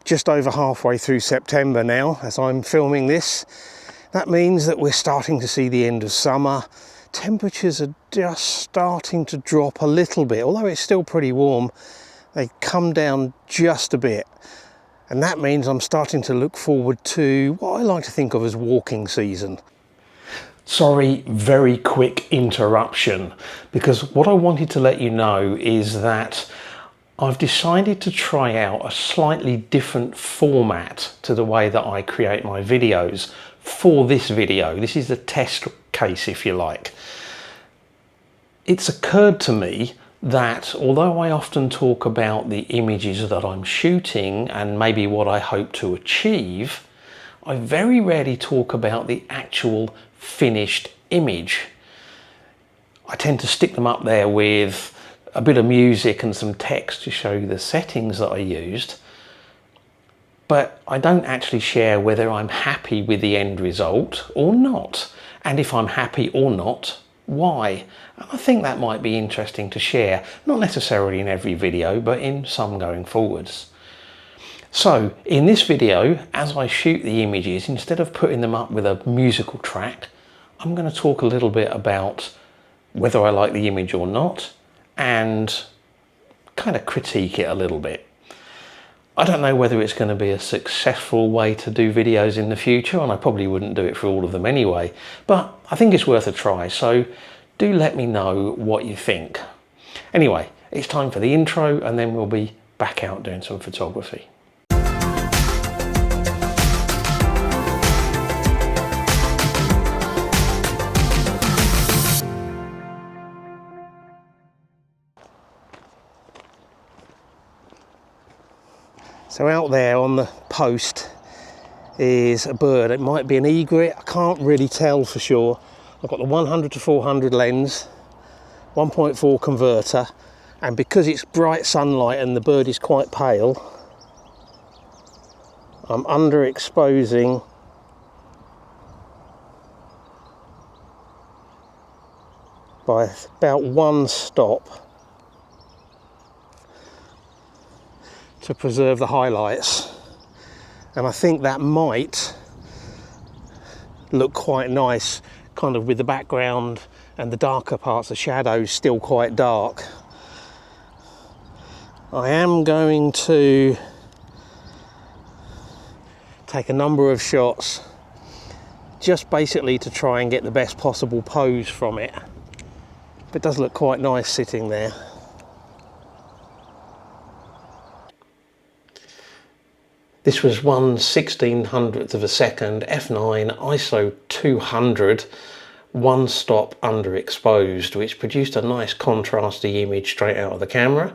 just over halfway through September now as I'm filming this. That means that we're starting to see the end of summer. Temperatures are just starting to drop a little bit, although it's still pretty warm. They come down just a bit. And that means I'm starting to look forward to what I like to think of as walking season. Sorry, very quick interruption, because what I wanted to let you know is that I've decided to try out a slightly different format to the way that I create my videos for this video. This is a test case, if you like. It's occurred to me that although I often talk about the images that I'm shooting and maybe what I hope to achieve, I very rarely talk about the actual finished image. I tend to stick them up there with a bit of music and some text to show you the settings that I used, but I don't actually share whether I'm happy with the end result or not, and if I'm happy or not, why. And I think that might be interesting to share, not necessarily in every video, but in some going forwards. So in this video, as I shoot the images, instead of putting them up with a musical track, I'm going to talk a little bit about whether I like the image or not, and kind of critique it a little bit. I don't know whether it's going to be a successful way to do videos in the future, and I probably wouldn't do it for all of them anyway, but I think it's worth a try, so do let me know what you think. Anyway, it's time for the intro, and then we'll be back out doing some photography. So out there on the post is a bird. It might be an egret, I can't really tell for sure. I've got the 100 to 400 lens, 1.4 converter, and because it's bright sunlight and the bird is quite pale, I'm underexposing by about one stop to preserve the highlights, and I think that might look quite nice, kind of with the background and the darker parts, the shadows still quite dark. I am going to take a number of shots just basically to try and get the best possible pose from it. But it does look quite nice sitting there. This was 1/1600th of a second, f9, ISO 200, one stop underexposed, which produced a nice contrasty image straight out of the camera,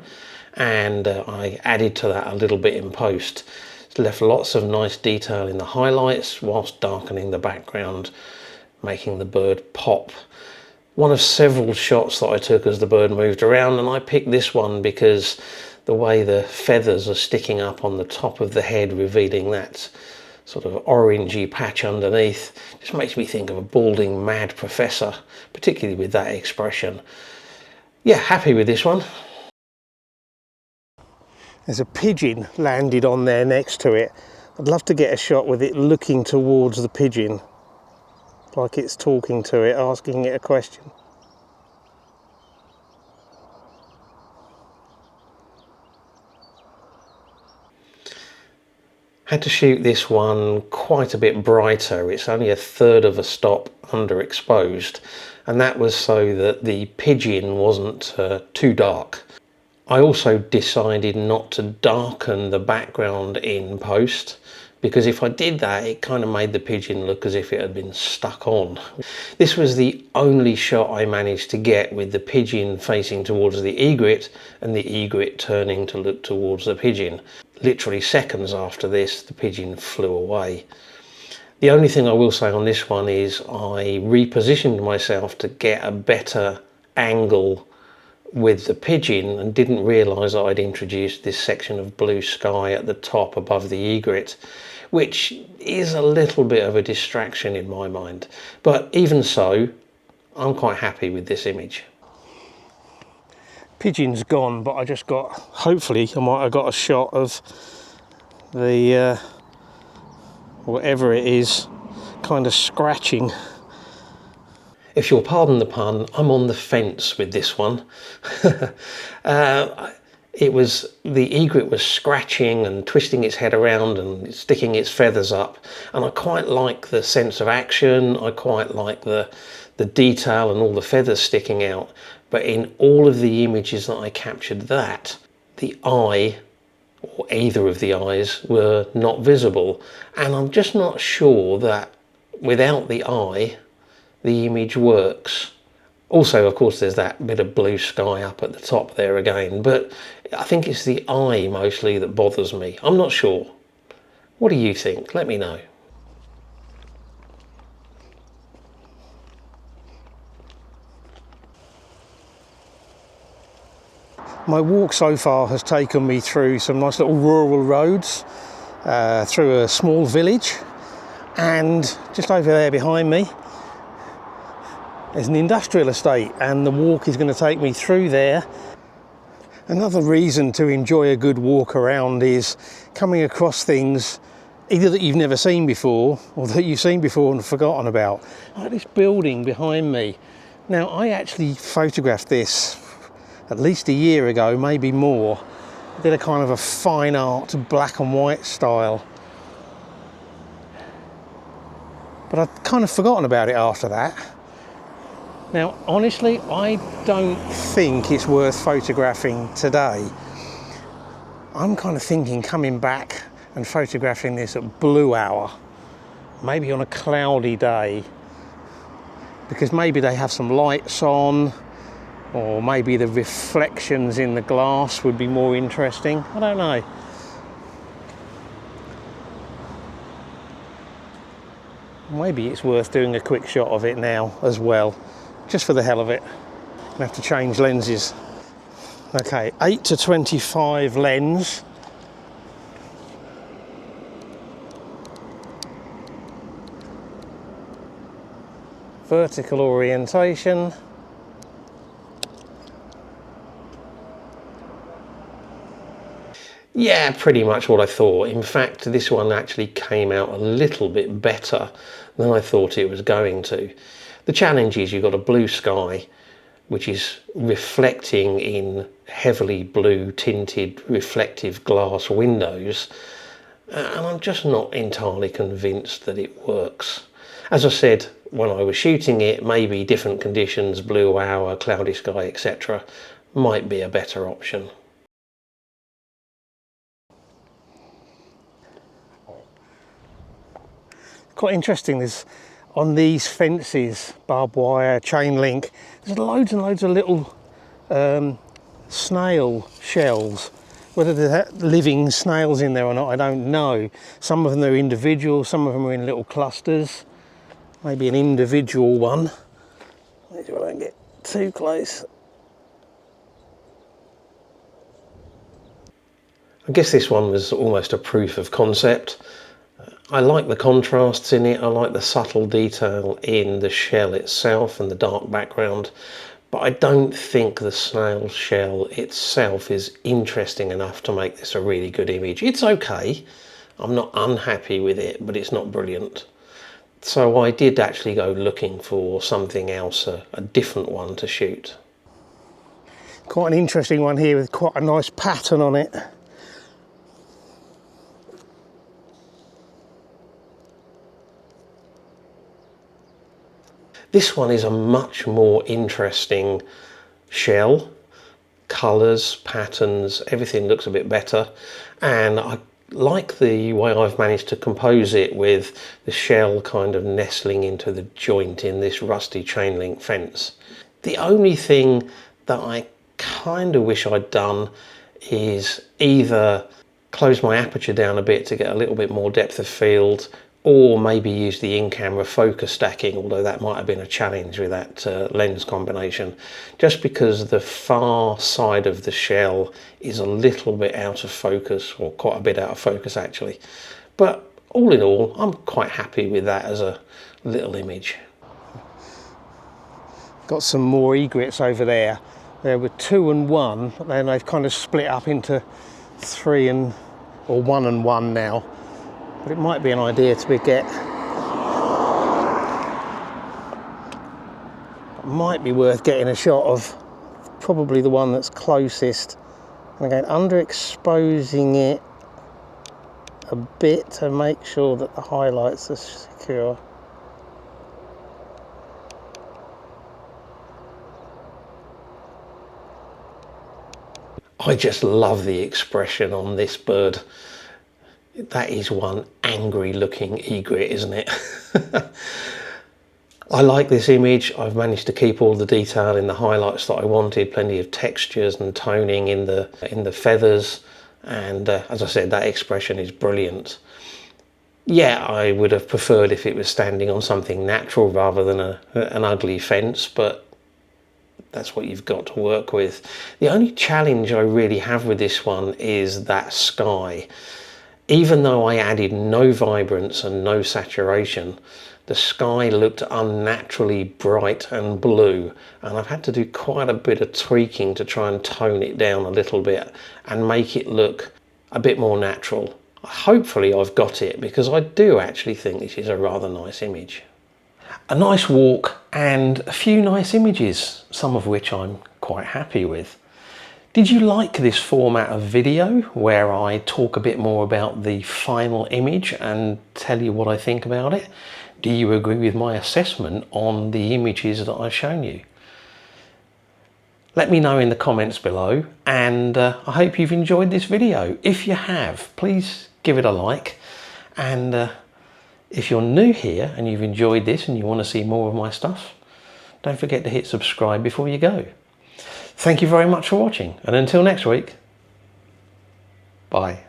and I added to that a little bit in post. It's left lots of nice detail in the highlights whilst darkening the background, making the bird pop. One of several shots that I took as the bird moved around, and I picked this one because the way the feathers are sticking up on the top of the head, revealing that sort of orangey patch underneath, just makes me think of a balding mad professor, particularly with that expression. Yeah, happy with this one. There's a pigeon landed on there next to it. I'd love to get a shot with it looking towards the pigeon, like it's talking to it, asking it a question. Had to shoot this one quite a bit brighter. It's only a third of a stop underexposed, and that was so that the pigeon wasn't too dark. I also decided not to darken the background in post, because if I did that, it kind of made the pigeon look as if it had been stuck on. This was the only shot I managed to get with the pigeon facing towards the egret and the egret turning to look towards the pigeon. Literally seconds after this, the pigeon flew away. The only thing I will say on this one is I repositioned myself to get a better angle with the pigeon and didn't realise that I'd introduced this section of blue sky at the top above the egret, which is a little bit of a distraction in my mind. But even so, I'm quite happy with this image. Pigeon's gone, but I just got, hopefully I might have got a shot of the whatever it is kind of scratching. If you'll pardon the pun, I'm on the fence with this one. The egret was scratching and twisting its head around and sticking its feathers up, and I quite like the sense of action. I quite like the detail and all the feathers sticking out. But in all of the images that I captured, the eye, or either of the eyes, were not visible, and I'm just not sure that without the eye the image works. Also, of course, there's that bit of blue sky up at the top there again, but I think it's the eye mostly that bothers me. I'm not sure. What do you think? Let me know. My walk so far has taken me through some nice little rural roads, through a small village, and just over there behind me there's an industrial estate, and the walk is going to take me through there. Another reason to enjoy a good walk around is coming across things either that you've never seen before or that you've seen before and forgotten about. Like this building behind me. Now, I actually photographed this at least a year ago, maybe more. I did a kind of a fine art black and white style. But I'd kind of forgotten about it after that. Now, honestly, I don't think it's worth photographing today. I'm kind of thinking coming back and photographing this at blue hour, maybe on a cloudy day, because maybe they have some lights on, or maybe the reflections in the glass would be more interesting. I don't know. Maybe it's worth doing a quick shot of it now as well, just for the hell of it. I have to change lenses. Okay, 8-25 lens. Vertical orientation. Yeah, pretty much what I thought. In fact, this one actually came out a little bit better than I thought it was going to. The challenge is you've got a blue sky, which is reflecting in heavily blue tinted reflective glass windows, and I'm just not entirely convinced that it works. As I said, when I was shooting it, maybe different conditions, blue hour, cloudy sky, etc., might be a better option. Quite interesting, there's on these fences, barbed wire, chain link, there's loads and loads of little snail shells. Whether there's living snails in there or not, I don't know. Some of them are individual, some of them are in little clusters. Maybe an individual one. Make sure I don't get too close. I guess this one was almost a proof of concept. I like the contrasts in it, I like the subtle detail in the shell itself and the dark background, but I don't think the snail shell itself is interesting enough to make this a really good image. It's okay, I'm not unhappy with it, but it's not brilliant. So I did actually go looking for something else, a different one to shoot. Quite an interesting one here with quite a nice pattern on it. This one is a much more interesting shell. Colours, patterns, everything looks a bit better. And I like the way I've managed to compose it with the shell kind of nestling into the joint in this rusty chain link fence. The only thing that I kind of wish I'd done is either close my aperture down a bit to get a little bit more depth of field, or maybe use the in-camera focus stacking, although that might have been a challenge with that lens combination, just because the far side of the shell is a little bit out of focus, or quite a bit out of focus actually. But all in all, I'm quite happy with that as a little image. Got some more egrets over there. There were 2 and 1, but then they've kind of split up into 3 and or 1 and 1 now, but it might be an idea to might be worth getting a shot of probably the one that's closest, and again underexposing it a bit to make sure that the highlights are secure. I just love the expression on this bird. That is one angry looking egret, isn't it? I like this image. I've managed to keep all the detail in the highlights that I wanted, plenty of textures and toning in the feathers, and as I said, that expression is brilliant. Yeah, I would have preferred if it was standing on something natural rather than an ugly fence, but that's what you've got to work with. The only challenge I really have with this one is that sky. Even though I added no vibrance and no saturation, the sky looked unnaturally bright and blue, and I've had to do quite a bit of tweaking to try and tone it down a little bit and make it look a bit more natural. Hopefully I've got it, because I do actually think this is a rather nice image. A nice walk and a few nice images, some of which I'm quite happy with. Did you like this format of video where I talk a bit more about the final image and tell you what I think about it? Do you agree with my assessment on the images that I've shown you? Let me know in the comments below, and I hope you've enjoyed this video. If you have, please give it a like, and if you're new here and you've enjoyed this and you want to see more of my stuff, don't forget to hit subscribe before you go. Thank you very much for watching, and until next week, bye.